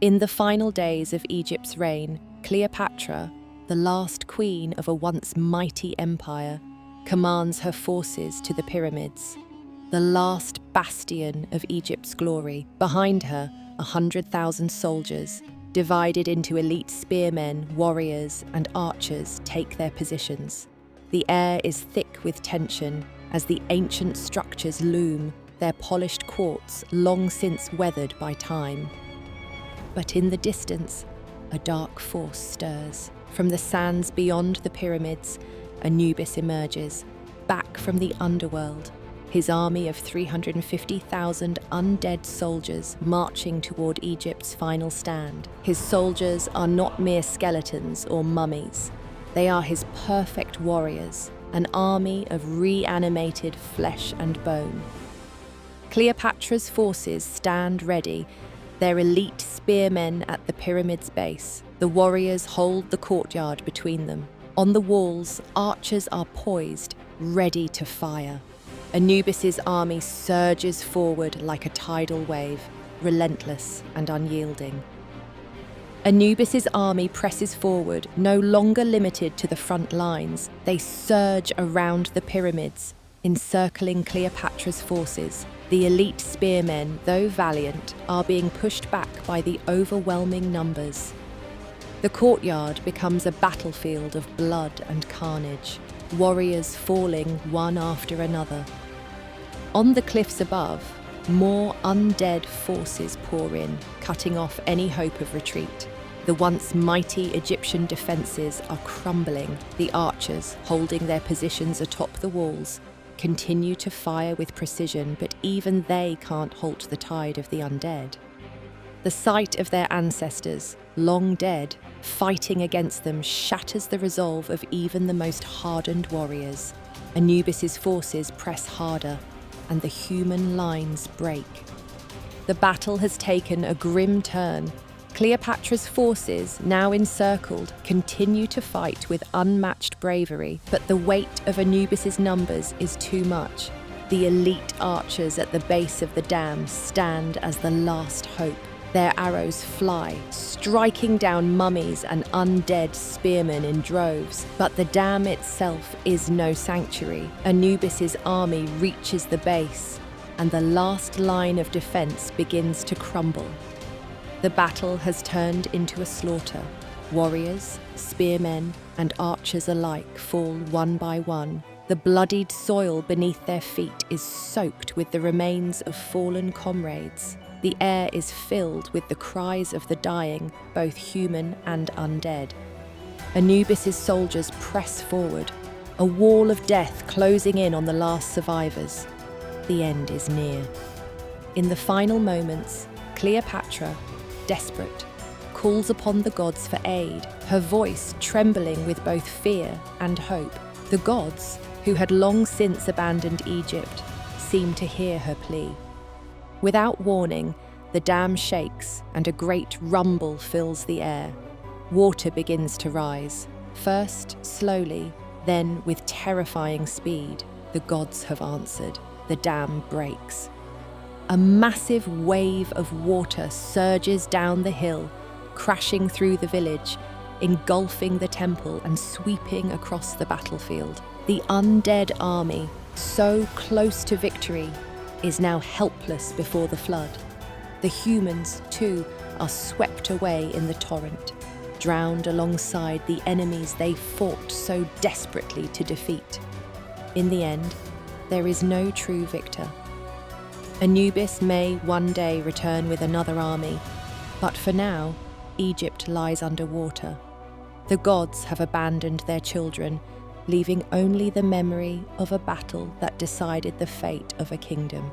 In the final days of Egypt's reign, Cleopatra, the last queen of a once mighty empire, commands her forces to the pyramids, the last bastion of Egypt's glory. Behind her, 100,000 soldiers, divided into elite spearmen, warriors, and archers, take their positions. The air is thick with tension as the ancient structures loom, their polished quartz long since weathered by time. But in the distance, a dark force stirs. From the sands beyond the pyramids, Anubis emerges, back from the underworld, his army of 350,000 undead soldiers marching toward Egypt's final stand. His soldiers are not mere skeletons or mummies. They are his perfect warriors, an army of reanimated flesh and bone. Cleopatra's forces stand ready, their elite spearmen at the pyramid's base. The warriors hold the courtyard between them. On the walls, archers are poised, ready to fire. Anubis's army surges forward like a tidal wave, relentless and unyielding. Anubis's army presses forward, no longer limited to the front lines. They surge around the pyramids, encircling Cleopatra's forces. The elite spearmen, though valiant, are being pushed back by the overwhelming numbers. The courtyard becomes a battlefield of blood and carnage, warriors falling one after another. On the cliffs above, more undead forces pour in, cutting off any hope of retreat. The once mighty Egyptian defences are crumbling. The archers, holding their positions atop the walls, continue to fire with precision, but even they can't halt the tide of the undead. The sight of their ancestors, long dead, fighting against them shatters the resolve of even the most hardened warriors. Anubis's forces press harder, and the human lines break. The battle has taken a grim turn. Cleopatra's forces, now encircled, continue to fight with unmatched bravery, but the weight of Anubis's numbers is too much. The elite archers at the base of the dam stand as the last hope. Their arrows fly, striking down mummies and undead spearmen in droves. But the dam itself is no sanctuary. Anubis's army reaches the base, and the last line of defense begins to crumble. The battle has turned into a slaughter. Warriors, spearmen, and archers alike fall one by one. The bloodied soil beneath their feet is soaked with the remains of fallen comrades. The air is filled with the cries of the dying, both human and undead. Anubis's soldiers press forward, a wall of death closing in on the last survivors. The end is near. In the final moments, Cleopatra, desperate, calls upon the gods for aid, her voice trembling with both fear and hope. The gods, who had long since abandoned Egypt, seem to hear her plea. Without warning, the dam shakes and a great rumble fills the air. Water begins to rise, first slowly, then with terrifying speed. The gods have answered. The dam breaks. A massive wave of water surges down the hill, crashing through the village, engulfing the temple and sweeping across the battlefield. The undead army, so close to victory, is now helpless before the flood. The humans, too, are swept away in the torrent, drowned alongside the enemies they fought so desperately to defeat. In the end, there is no true victor. Anubis may one day return with another army, but for now, Egypt lies underwater. The gods have abandoned their children, leaving only the memory of a battle that decided the fate of a kingdom.